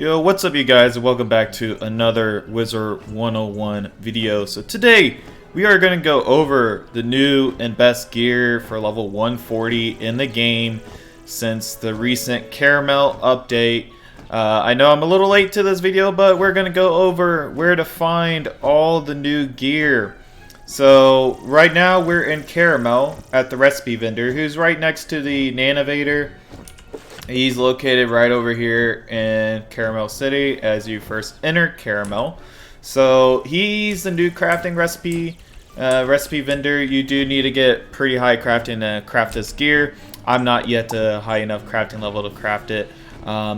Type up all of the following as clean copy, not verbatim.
Yo, what's up you guys, and welcome back to another Wizard101 video. So today, we are going to go over the new and best gear for level 140 in the game since the recent Karamelle update. I know I'm a little late to this video, but we're going to go over where to find all the new gear. So right now we're in Karamelle at the recipe vendor, who's right next to the Nanovator. He's located right over here in Karamelle City as you first enter Karamelle. So he's the new crafting recipe vendor. You do need to get pretty high crafting to craft this gear. I'm not yet a high enough crafting level to craft it.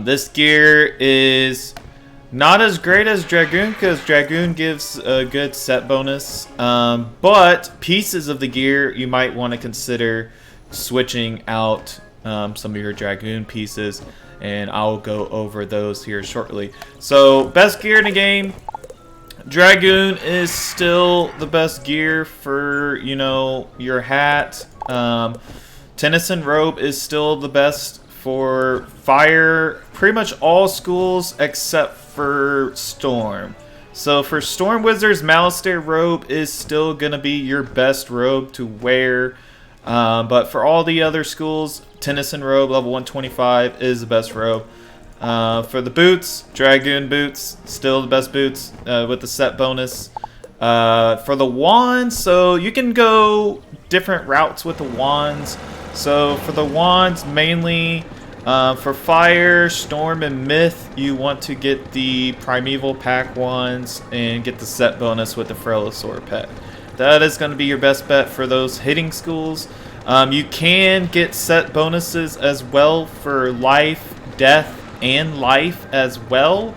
This gear is not as great as Dragoon because Dragoon gives a good set bonus. But pieces of the gear you might want to consider switching out some of your Dragoon pieces, and I'll go over those here shortly. So best gear in the game, Dragoon is still the best gear for, you know, your hat. Tennyson robe is still the best for fire, pretty much all schools except for Storm. So for Storm Wizards, Malistaire robe is still gonna be your best robe to wear. But for all the other schools, Tennyson robe level 125 is the best robe. For the boots, Dragoon boots, still the best boots with the set bonus. For the wands, so you can go different routes with the wands. So for the wands, mainly for fire, storm, and myth, you want to get the Primeval pack wands and get the set bonus with the Frailosaur pet. That is going to be your best bet for those hitting schools. You can get set bonuses as well for life, death, and life as well.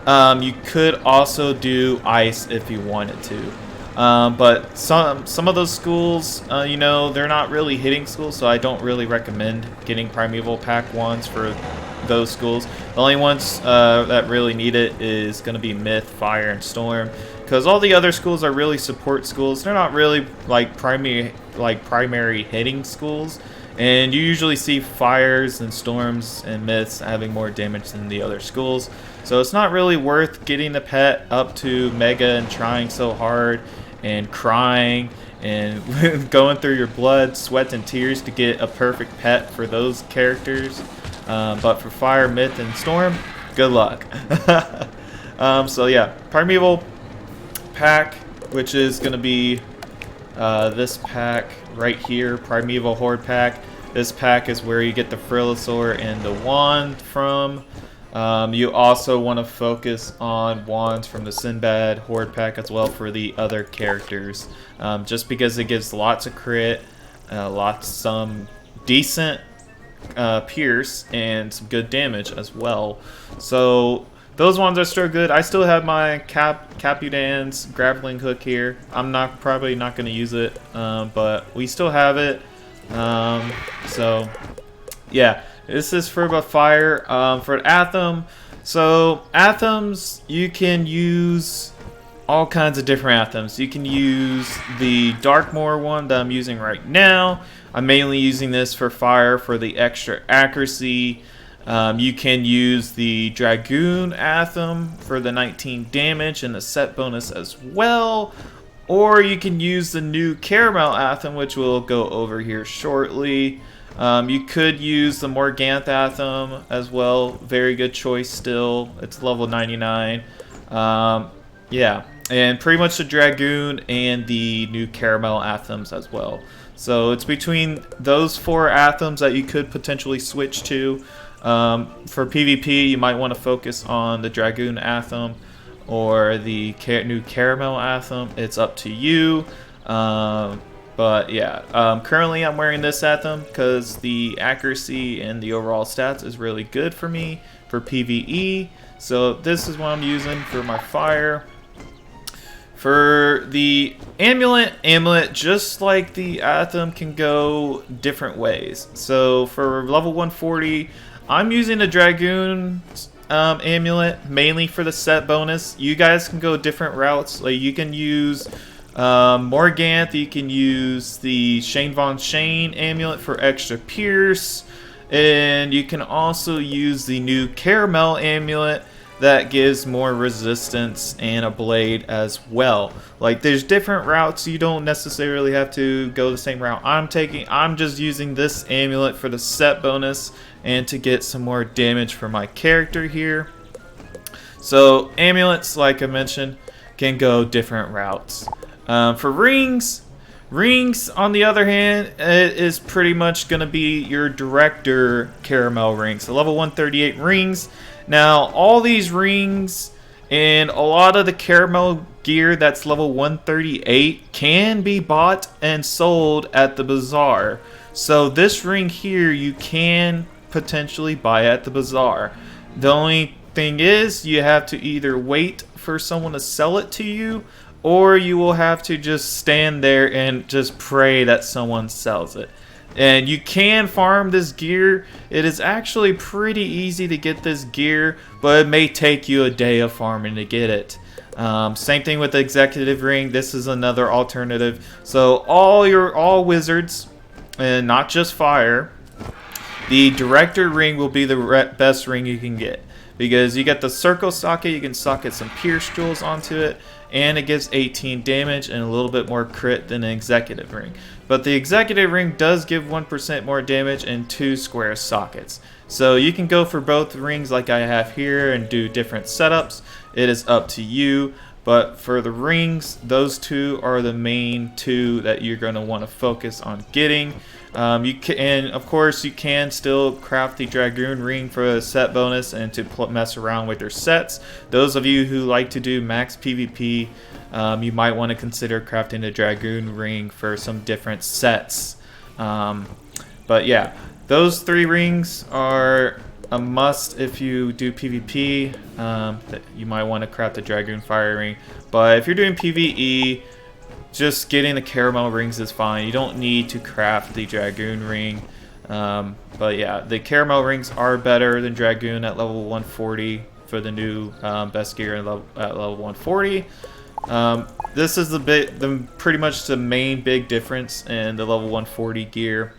You could also do ice if you wanted to. But some of those schools, you know, they're not really hitting schools, so I don't really recommend getting Primeval pack wands for those schools. The only ones that really need it is going to be myth, fire, and storm. Because all the other schools are really support schools. They're not really like primary hitting schools. And you usually see fires and storms and myths having more damage than the other schools. So it's not really worth getting the pet up to Mega and trying so hard and crying and going through your blood, sweat, and tears to get a perfect pet for those characters. But for fire, myth, and storm, good luck. So yeah, Primeval pack, which is going to be this pack right here, Primeval Hoard pack. This pack is where you get the Frailosaur and the wand from. You also want to focus on wands from the Sinbad Hoard pack as well for the other characters, just because it gives lots of crit, some decent pierce, and some good damage as well. So those ones are still good. I still have my Capudan's grappling hook here. I'm probably not going to use it, but we still have it. So yeah, this is for the fire. For Athame, so Athames, you can use all kinds of different Athames. You can use the Darkmoor one that I'm using right now. I'm mainly using this for fire for the extra accuracy. You can use the Dragoon Athame for the 19 damage and the set bonus as well. Or you can use the new Karamelle Athame, which we'll go over here shortly. You could use the Morganth Athame as well. Very good choice still. It's level 99. Yeah, and pretty much the Dragoon and the new Karamelle Athames as well. So it's between those four Athames that you could potentially switch to. For PvP, you might want to focus on the Dragoon Athame or the new Karamelle Athame. It's up to you. But yeah, currently I'm wearing this Athame because the accuracy and the overall stats is really good for me for PvE. So this is what I'm using for my fire. For the Amulet, just like the Athame, can go different ways. So for level 140, I'm using the Dragoon Amulet mainly for the set bonus. You guys can go different routes. Like you can use Morganth, you can use the Shane Von Shane Amulet for extra pierce, and you can also use the new Karamelle Amulet that gives more resistance and a blade as well. Like there's different routes, you don't necessarily have to go the same route I'm just using this amulet for the set bonus and to get some more damage for my character here. So amulets, like I mentioned, can go different routes. For rings on the other hand, it is pretty much going to be your director Karamelle rings. So level 138 rings. Now, all these rings and a lot of the Karamelle gear that's level 138 can be bought and sold at the bazaar. So this ring here you can potentially buy at the bazaar. The only thing is you have to either wait for someone to sell it to you, or you will have to just stand there and just pray that someone sells it. And you can farm this gear. It is actually pretty easy to get this gear, but it may take you a day of farming to get it. Same thing with the executive ring. This is another alternative. So all wizards, and not just fire, the director ring will be the best ring you can get, because you get the circle socket. You can socket some pierce jewels onto it, and it gives 18 damage and a little bit more crit than an executive ring. But the executive ring does give 1% more damage and 2 square sockets. So you can go for both rings like I have here and do different setups. It is up to you. But for the rings, those two are the main two that you're going to want to focus on getting. And of course, you can still craft the Dragoon ring for a set bonus and to mess around with your sets. Those of you who like to do max PvP, you might want to consider crafting the Dragoon ring for some different sets. But yeah, those 3 rings are a must if you do PvP. You might want to craft the Dragoon fire ring, but if you're doing PvE, just getting the Karamelle rings is fine. You don't need to craft the Dragoon ring. But yeah, the Karamelle rings are better than Dragoon at level 140 for the new best gear at level 140. This is pretty much the main big difference in the level 140 gear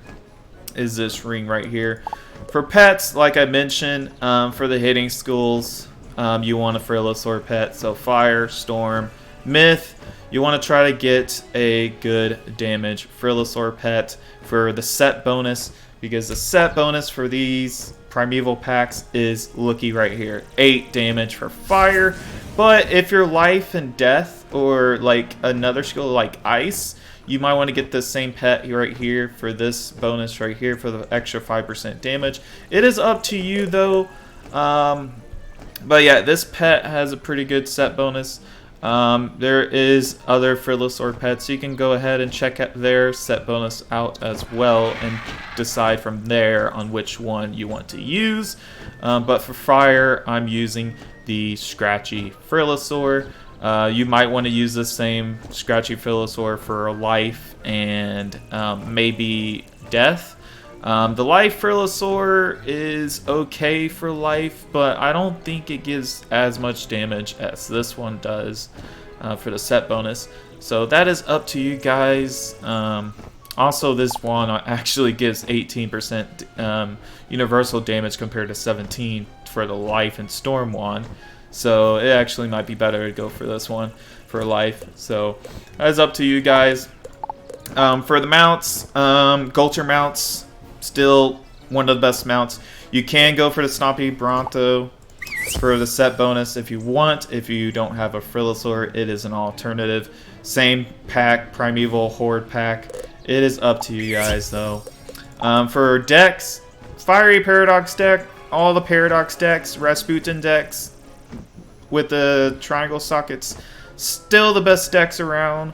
is this ring right here. For pets, like I mentioned, for the hitting schools, you want a Frilosaur pet. So fire, storm, myth. You want to try to get a good damage Frilosaur pet for the set bonus, because the set bonus for these Primeval packs is looky right here, 8 damage for fire. But if you're life and death or like another skill like ice, you might want to get the same pet right here for this bonus right here for the extra 5% damage. It is up to you though. But yeah, this pet has a pretty good set bonus. There is other Frilosaur pets, so you can go ahead and check out their set bonus out as well and decide from there on which one you want to use. But for fire, I'm using the Scratchy Frilosaur. You might want to use the same Scratchy Frilosaur for life and maybe death. The life Frilosaur is okay for life, but I don't think it gives as much damage as this one does for the set bonus. So that is up to you guys. Also, this one actually gives 18% universal damage compared to 17 for the life and storm one. So it actually might be better to go for this one for life. So that is up to you guys. For the mounts, Gulcher mounts, still one of the best mounts. You can go for the Snoppy Bronto for the set bonus if you want. If you don't have a Frilosaur, it is an alternative. Same pack, Primeval Hoard pack. It is up to you guys though. For decks, Fiery Paradox deck, all the Paradox decks, Rasputin decks with the triangle sockets, still the best decks around.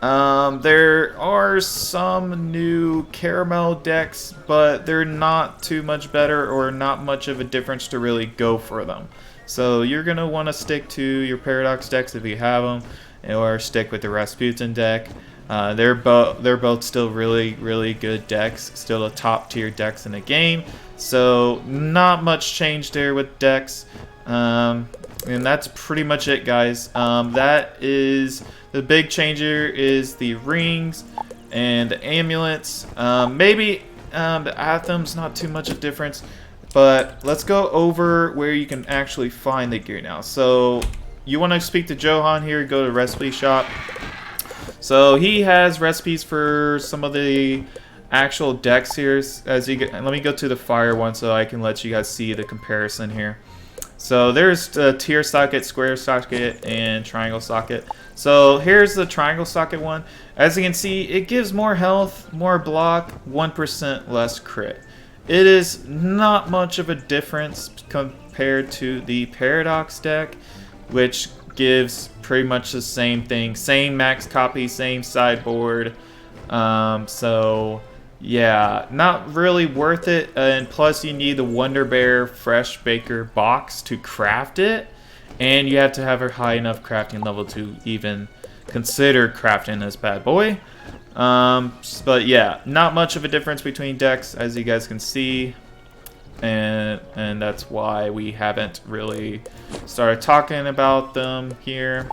There are some new Karamelle decks, but they're not too much better or not much of a difference to really go for them. So you're going to want to stick to your Paradox decks if you have them, or stick with the Rasputin deck. They're both still really good decks, still the top tier decks in the game. So not much change there with decks. And that's pretty much it, guys. That is the big changer is the rings and the amulets. Maybe the Athame's not too much of a difference. But let's go over where you can actually find the gear now. So you want to speak to Johan here, go to recipe shop. So he has recipes for some of the actual decks here. As you get, let me go to the fire one so I can let you guys see the comparison here. So there's the tier socket, square socket, and triangle socket. So here's the triangle socket one. As you can see, it gives more health, more block, 1% less crit. It is not much of a difference compared to the Paradox deck, which gives pretty much the same thing. Same max copy, same sideboard. So yeah, not really worth it. And plus you need the Wonder Bear Fresh Baker box to craft it. And you have to have a high enough crafting level to even consider crafting this bad boy. But yeah, not much of a difference between decks, as you guys can see, and that's why we haven't really started talking about them here.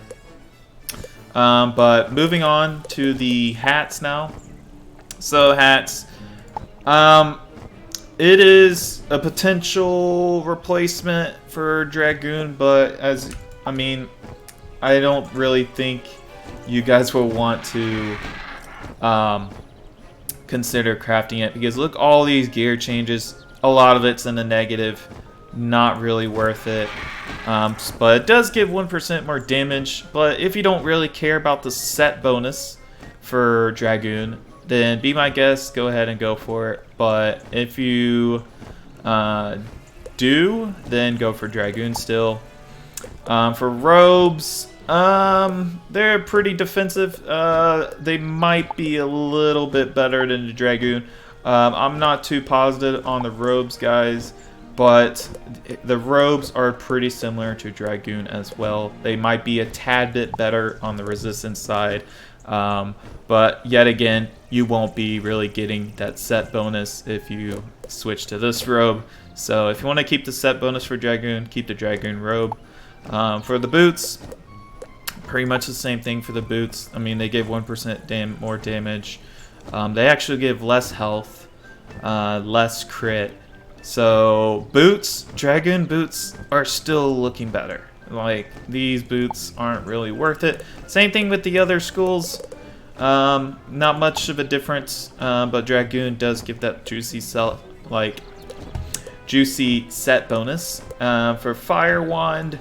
But moving on to the hats now. So hats, it is a potential replacement for Dragoon, but I don't really think you guys will want to consider crafting it, because look, all these gear changes, a lot of it's in the negative, not really worth it. But it does give 1% more damage. But if you don't really care about the set bonus for Dragoon, then be my guest, go ahead and go for it. But if you do, then go for Dragoon still. For robes, they're pretty defensive. They might be a little bit better than the Dragoon. I'm not too positive on the robes, guys, but the robes are pretty similar to Dragoon as well. They might be a tad bit better on the resistance side, but yet again, you won't be really getting that set bonus if you switch to this robe. So if you want to keep the set bonus for Dragoon, keep the Dragoon robe. For the boots, pretty much the same thing for the boots. I mean, they give 1% more damage. They actually give less health, less crit. So boots, Dragoon boots are still looking better. Like, these boots aren't really worth it. Same thing with the other schools. Not much of a difference, but Dragoon does give that juicy set bonus. For Fire Wand,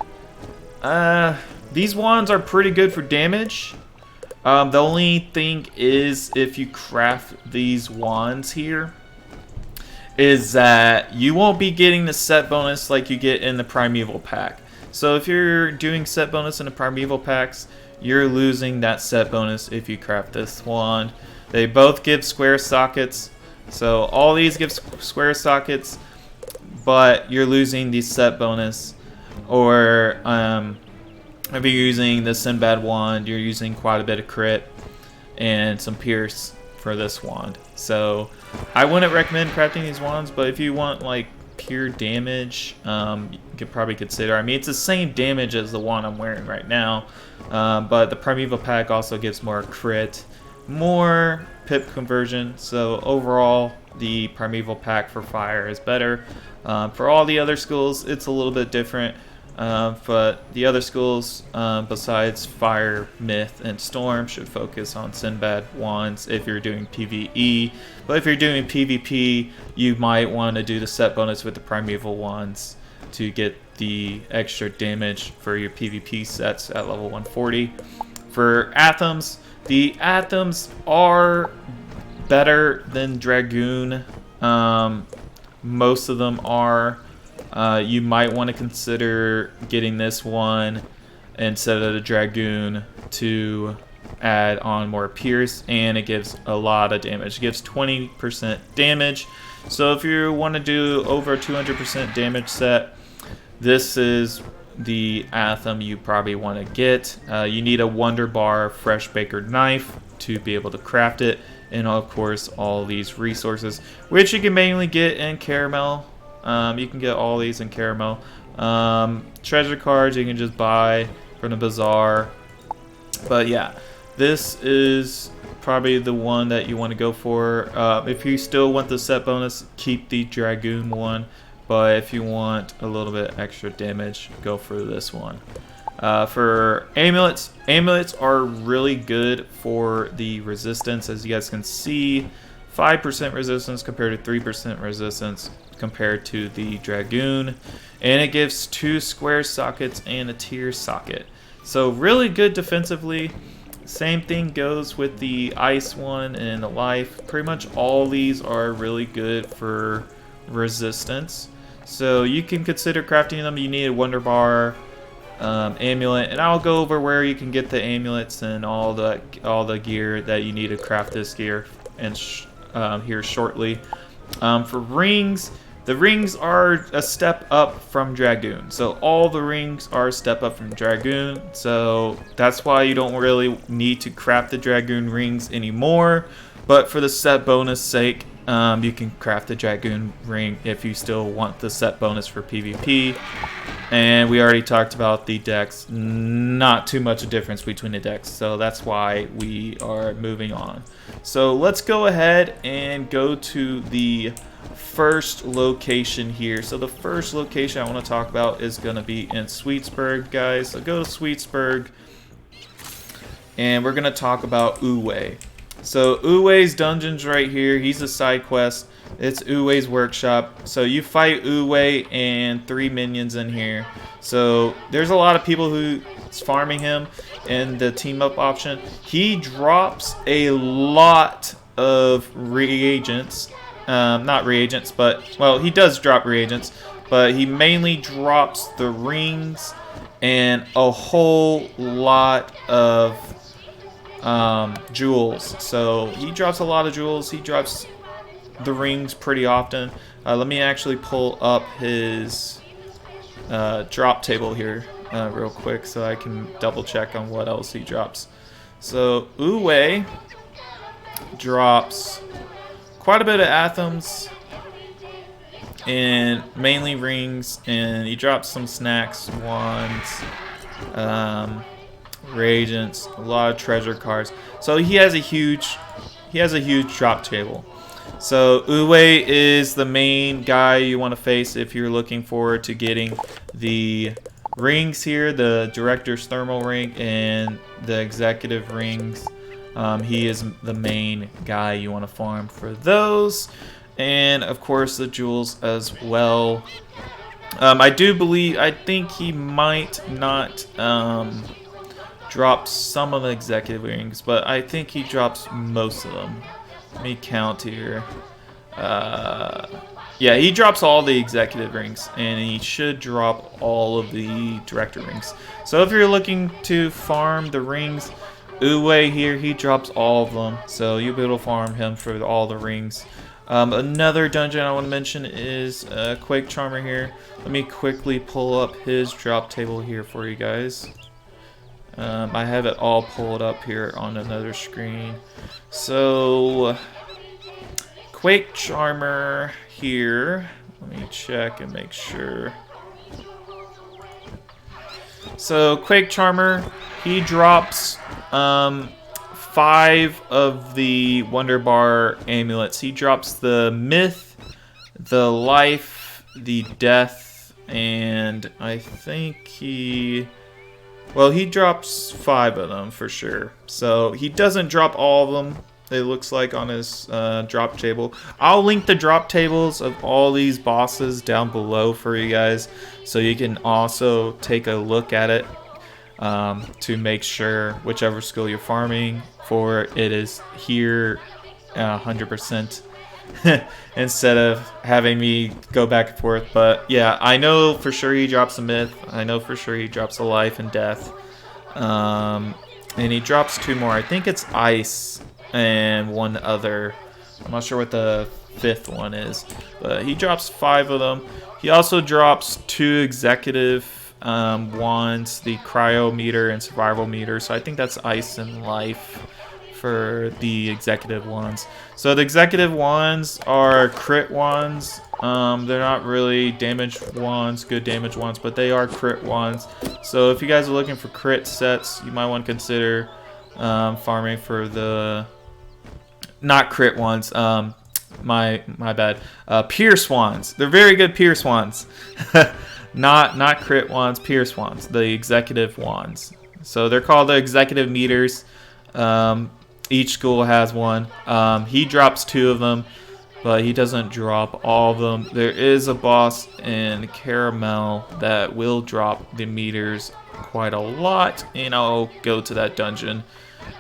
these wands are pretty good for damage. The only thing is, if you craft these wands here, is that you won't be getting the set bonus like you get in the Primeval pack. So if you're doing set bonus in the Primeval packs, you're losing that set bonus if you craft this wand. They both give square sockets, so all these give square sockets, but you're losing the set bonus. Or if you're using the Sinbad wand, you're using quite a bit of crit and some pierce for this wand. So I wouldn't recommend crafting these wands, but if you want like pure damage, you could probably consider. I mean, it's the same damage as the wand I'm wearing right now, but the Primeval pack also gives more crit, more pip conversion. So overall, the Primeval pack for fire is better. For all the other schools, it's a little bit different. But the other schools, besides Fire, Myth, and Storm, should focus on Sinbad wands if you're doing PvE. But if you're doing PvP, you might want to do the set bonus with the Primeval wands to get the extra damage for your PvP sets at level 140. For Athames, the Athames are better than Dragoon. Most of them are. You might want to consider getting this one instead of the Dragoon to add on more pierce, and it gives a lot of damage. It gives 20% damage. So if you want to do over 200% damage set, this is the Athame you probably want to get. You need a Wonder Bar Fresh Baker knife to be able to craft it, and of course all these resources, which you can mainly get in Karamelle. You can get all these in Karamelle. Treasure cards you can just buy from the bazaar. But yeah, this is probably the one that you want to go for. If you still want the set bonus, keep the Dragoon one. but if you want a little bit extra damage, go for this one. For amulets, amulets are really good for the resistance. As you guys can see, 5% resistance compared to 3% resistance compared to the Dragoon, and it gives 2 square sockets and a tier socket. So really good defensively. Same thing goes with the ice one and the life. Pretty much all these are really good for resistance. So you can consider crafting them. You need a wonder bar, amulet, and I'll go over where you can get the amulets and all the gear that you need to craft this gear and here shortly. For rings, the rings are a step up from Dragoon. So all the rings are a step up from Dragoon. So that's why you don't really need to craft the Dragoon rings anymore. But for the set bonus sake, you can craft the Dragoon ring if you still want the set bonus for PvP. And we already talked about the decks. Not too much a difference between the decks. So that's why we are moving on. So let's go ahead and go to the first location here. So the first location I want to talk about is going to be in Sweetzburg, guys. So go to Sweetzburg, and we're going to talk about Uwe. So Uwe's dungeon's right here. He's a side quest. It's Uwe's workshop. So you fight Uwe and 3 minions in here. So there's a lot of people who's farming him in the team up option. He drops a lot of reagents. Not reagents, but, well, he does drop reagents, but he mainly drops the rings and a whole lot of jewels. So he drops a lot of jewels. He drops the rings pretty often. Let me actually pull up his drop table here real quick so I can double check on what else he drops. So Uwe drops quite a bit of Athames and mainly rings, and he drops some snacks, wands, reagents, a lot of treasure cards. So he has a huge drop table. So Uwe is the main guy you want to face if you're looking forward to getting the rings here, the director's thermal ring and the executive rings. He is the main guy you want to farm for those, and of course the jewels as well. I think he might not drop some of the executive rings, but I think he drops most of them. Let me count here. Yeah, he drops all the executive rings, and he should drop all of the director rings. So if you're looking to farm the rings, Uwe here, he drops all of them, so you'll be able to farm him for all the rings. Another dungeon I want to mention is Quake Charmer here. Let me quickly pull up his drop table here for you guys. I have it all pulled up here on another screen. So Quake Charmer here. Let me check and make sure. So Quake Charmer, he drops 5 of the Wonder Bar amulets. He drops the Myth, the Life, the Death, and I think he drops 5 of them for sure. So he doesn't drop all of them, it looks like, on his drop table. I'll link the drop tables of all these bosses down below for you guys, so you can also take a look at it to make sure whichever skill you're farming for, it is here 100% instead of having me go back and forth. But yeah, I know for sure he drops a Myth. I know for sure he drops a Life and Death. And he drops 2 more. I think it's Ice and one other. I'm not sure what the 5th one is, but he drops 5 of them. He also drops 2 executive wands, the cryo meter and survival meter. So I think that's Ice and Life for the executive wands. So the executive wands are crit wands. They're not really damage wands, good damage wands, but they are crit wands. So if you guys are looking for crit sets, you might want to consider farming for the not crit ones, my bad. Pierce wands. They're very good pierce wands. not crit wands, pierce wands. The executive wands. So they're called the executive meters. Each school has one. He drops 2 of them, but he doesn't drop all of them. There is a boss in Karamelle that will drop the meters quite a lot, and I'll go to that dungeon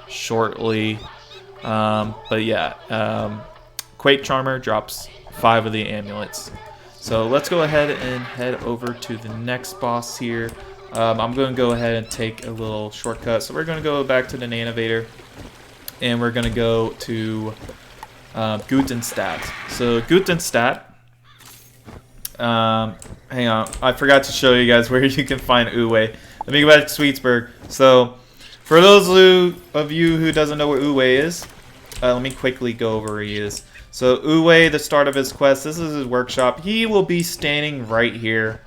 shortly. But yeah, Quake Charmer drops 5 of the amulets. So let's go ahead and head over to the next boss here. I'm going to go ahead and take a little shortcut. So we're going to go back to the Nanovator, and we're going to go to Gutenstadt. So Gutenstadt, hang on, I forgot to show you guys where you can find Uwe. Let me go back to Sweetzburg. So for those of you who doesn't know where Uwe is, let me quickly go over where he is. So Uwe, the start of his quest, this is his workshop. He will be standing right here.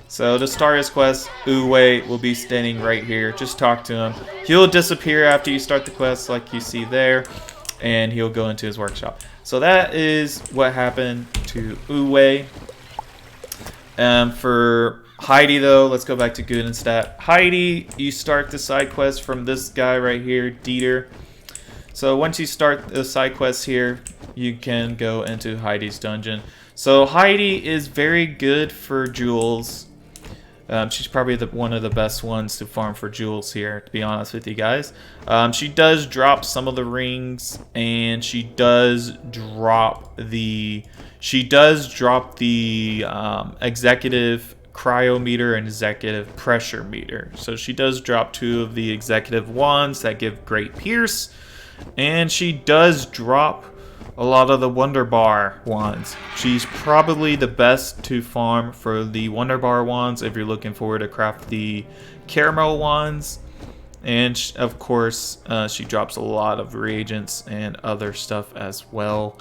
So to start his quest, Uwe will be standing right here. Just talk to him. He'll disappear after you start the quest, like you see there, and he'll go into his workshop. So that is what happened to Uwe. For Heidi, though, let's go back to Gutenstadt. Heidi, you start the side quest from this guy right here, Dieter. So once you start the side quest here, you can go into Heidi's dungeon. So Heidi is very good for jewels. She's probably one of the best ones to farm for jewels here, to be honest with you guys. She does drop some of the rings, and she does drop the executive cryometer and executive pressure meter. So she does drop 2 of the executive wands that give great pierce, and she does drop a lot of the Wonder Bar wands. She's probably the best to farm for the Wonder Bar wands if you're looking forward to craft the Karamelle wands. And of course, she drops a lot of reagents and other stuff as well.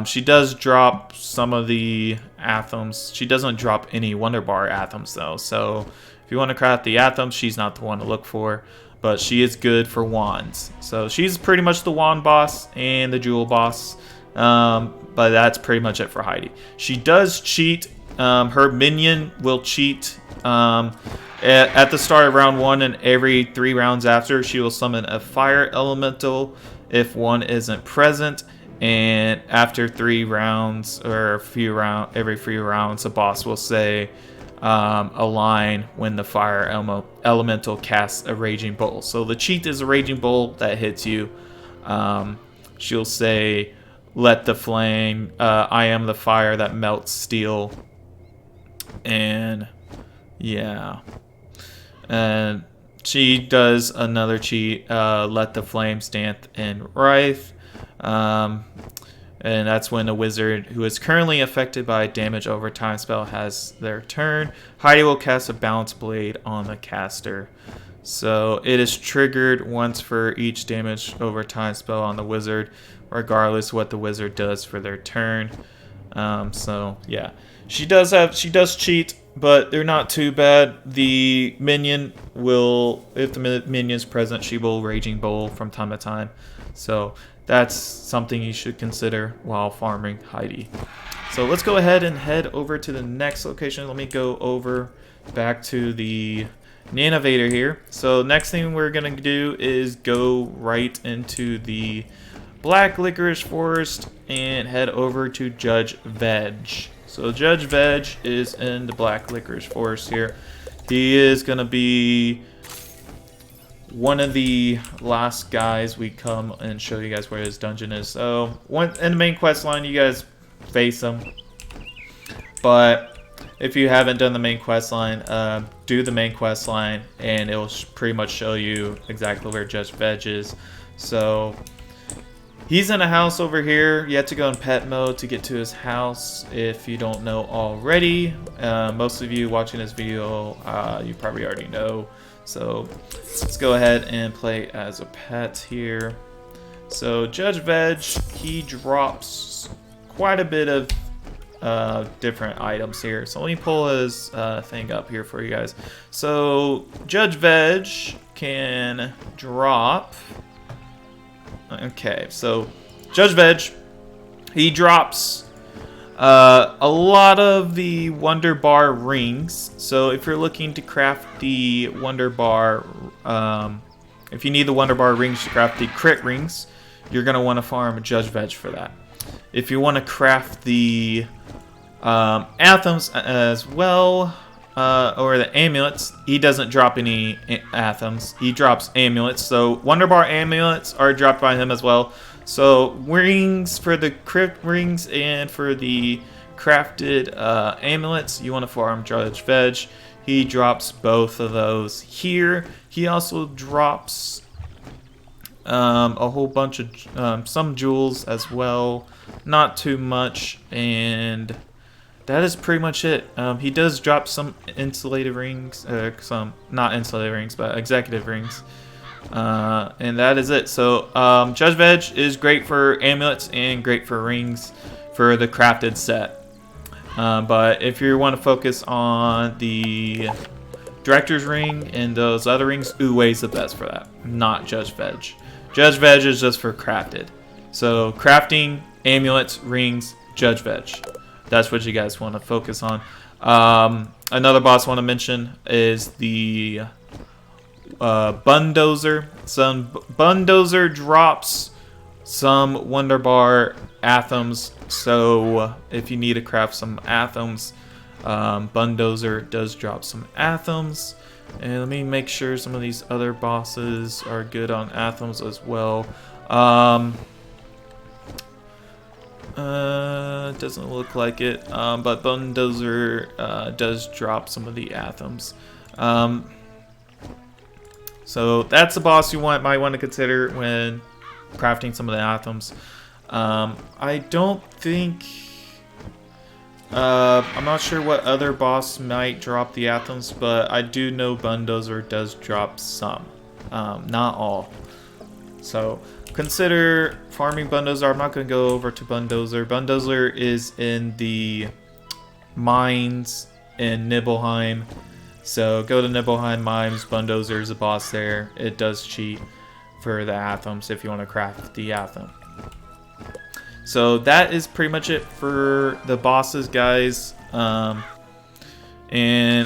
She does drop some of the Athames. She doesn't drop any Wonder Bar Athames though. So if you want to craft the Athame, she's not the one to look for. But she is good for wands. So she's pretty much the wand boss and the jewel boss. But that's pretty much it for Heidi. She does cheat. Her minion will cheat at the start of round 1, and every 3 rounds after, she will summon a fire elemental if one isn't present. And after 3 rounds, or every few rounds, the boss will say a line when the fire elemental casts a raging bolt. So the cheat is a raging bolt that hits you. She'll say, "Let the flame, I am the fire that melts steel." And yeah, and she does another cheat, "Let the flames dance in wrath." And that's when a wizard who is currently affected by a damage over time spell has their turn. Heidi will cast a balance blade on the caster. So it is triggered once for each damage over time spell on the wizard, regardless what the wizard does for their turn. So yeah, she does cheat, but they're not too bad. The minion will, if the minion's present, she will Raging Bowl from time to time. So that's something you should consider while farming Heidi. So let's go ahead and head over to the next location. Let me go over back to the Nanovator here. So next thing we're gonna do is go right into the Black Licorice Forest and head over to Judge Veg. So Judge Veg is in the Black Licorice Forest here. He is gonna be one of the last guys we come and show you guys where his dungeon is. So in the main quest line, you guys face him. But if you haven't done the main quest line, do the main quest line, and it will pretty much show you exactly where Judge Veg is. So he's in a house over here. You have to go in pet mode to get to his house if you don't know already. Most of you watching this video, you probably already know. So let's go ahead and play as a pet here. So Judge Veg, he drops quite a bit of different items here. So let me pull his thing up here for you guys. So Judge Veg can drop. Okay, so Judge Veg, He drops a lot of the Wonder Bar rings. So if you're looking to craft the Wonder Bar, if you need the Wonder Bar rings to craft the crit rings, you're going to want to farm Judge Veg for that. If you want to craft the Athems as well, or the amulets, he doesn't drop any Athems. He drops amulets. So Wonder Bar amulets are dropped by him as well. So rings for the crit rings and for the crafted amulets, you want to farm Judge Veg. He drops both of those here. He also drops a whole bunch of some jewels as well. Not too much, and that is pretty much it. He does drop some insulated rings, some not insulated rings, but executive rings. And that is it. So Judge Veg is great for amulets and great for rings for the crafted set. But if you want to focus on the Director's Ring and those other rings, Uwe is the best for that, not Judge Veg. Judge Veg is just for crafted. So crafting, amulets, rings, Judge Veg. That's what you guys want to focus on. Another boss I want to mention is the Bundozer. Bundozer drops some Wonder Bar Athems. So if you need to craft some Athems, Bundozer does drop some Athems. And let me make sure some of these other bosses are good on Athems as well. Doesn't look like it, but Bundozer does drop some of the Athems. So that's a boss you might want to consider when crafting some of the Athems. I don't think... I'm not sure what other boss might drop the Athems, but I do know Bundozer does drop some. Not all. So consider farming Bundozer. I'm not going to go over to Bundozer. Bundozer is in the mines in Nibbleheim. So go to Nibbleheim Mines. Bundozer is a boss there. It does cheat for the Athems if you want to craft the Athem. So that is pretty much it for the bosses, guys. And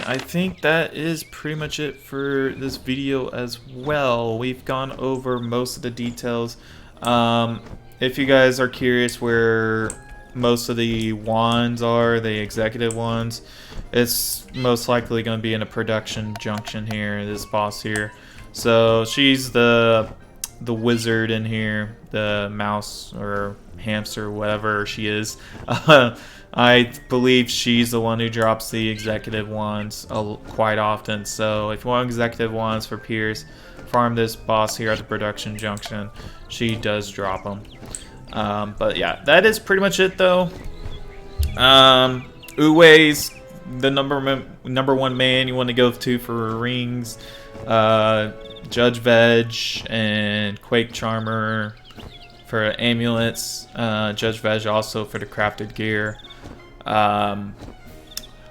I think that is pretty much it for this video as well. We've gone over most of the details. If you guys are curious where most of the wands are, the executive wands, it's most likely going to be in a production junction here, this boss here. So she's the wizard in here, the mouse or hamster, whatever she is. I believe she's the one who drops the executive wands quite often. So if you want executive wands for peers, farm this boss here at the production junction. She does drop them. But yeah, that is pretty much it though. Uwe's the number one man you want to go to for rings. Judge Veg and Quake Charmer for amulets. Judge Veg also for the crafted gear.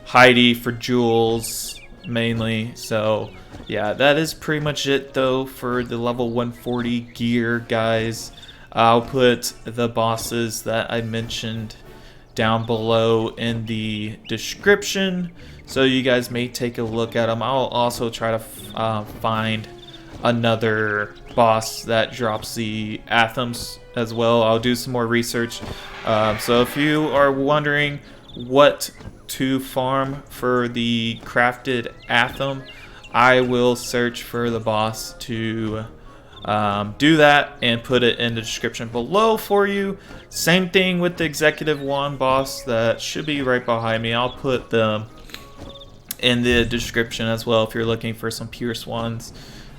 Heidi for jewels mainly. So yeah, that is pretty much it though for the level 140 gear, guys. I'll put the bosses that I mentioned down below in the description, so you guys may take a look at them. I'll also try to find another boss that drops the Athems as well. I'll do some more research. So if you are wondering what to farm for the crafted Athem, I will search for the boss to do that and put it in the description below for you. Same thing with the executive wand boss that should be right behind me. I'll put them in the description as well if you're looking for some pierce ones.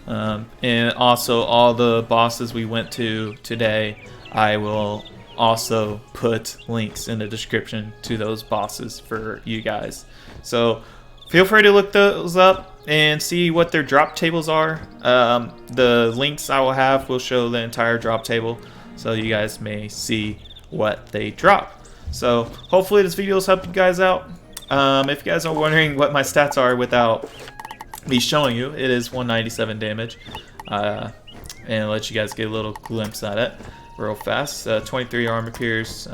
And also all the bosses we went to today, I will also put links in the description to those bosses for you guys. So feel free to look those up and see what their drop tables are. The links I will have will show the entire drop table, so you guys may see what they drop. So hopefully this video has helped you guys out. If you guys are wondering what my stats are without me showing you, it is 197 damage, and let you guys get a little glimpse at it. real fast. 23 armor pierce.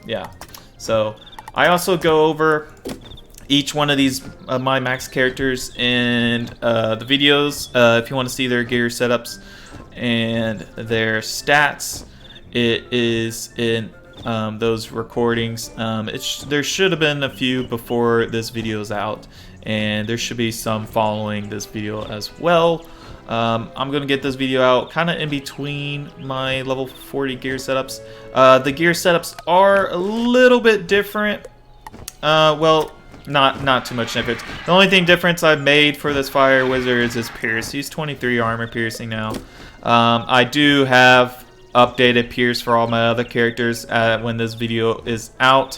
Yeah. So I also go over each one of these my max characters in the videos. If you want to see their gear setups and their stats, it is in those recordings. There should have been a few before this video is out, and there should be some following this video as well. I'm gonna get this video out kind of in between my level 40 gear setups. The gear setups are a little bit different. Well, not too much difference. The only thing difference I've made for this fire wizard is his pierce. He's 23 armor piercing now. I do have updated pierce for all my other characters when this video is out.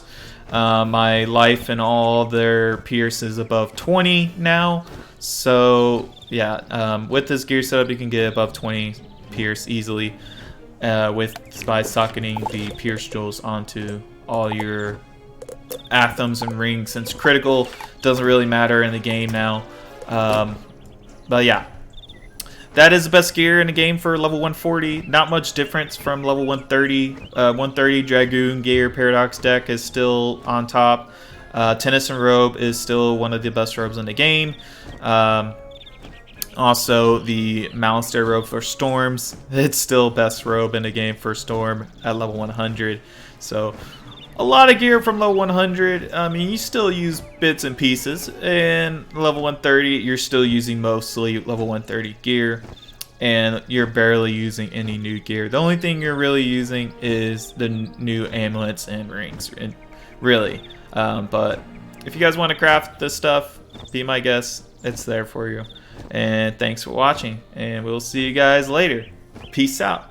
My life and all their pierce is above 20 now. So yeah, with this gear setup you can get above 20 pierce easily by socketing the pierce jewels onto all your Athames and rings, since critical doesn't really matter in the game now. But yeah, that is the best gear in the game for level 140. Not much difference from level 130. 130 Dragoon gear Paradox deck is still on top. Tennyson robe is still one of the best robes in the game. Also, the Malistaire robe for Storms, it's still best robe in the game for Storm at level 100. So a lot of gear from level 100. I mean, you still use bits and pieces. And level 130, you're still using mostly level 130 gear. And you're barely using any new gear. The only thing you're really using is the new amulets and rings, really. But if you guys want to craft this stuff, be my guest. It's there for you. And thanks for watching. And we'll see you guys later. Peace out.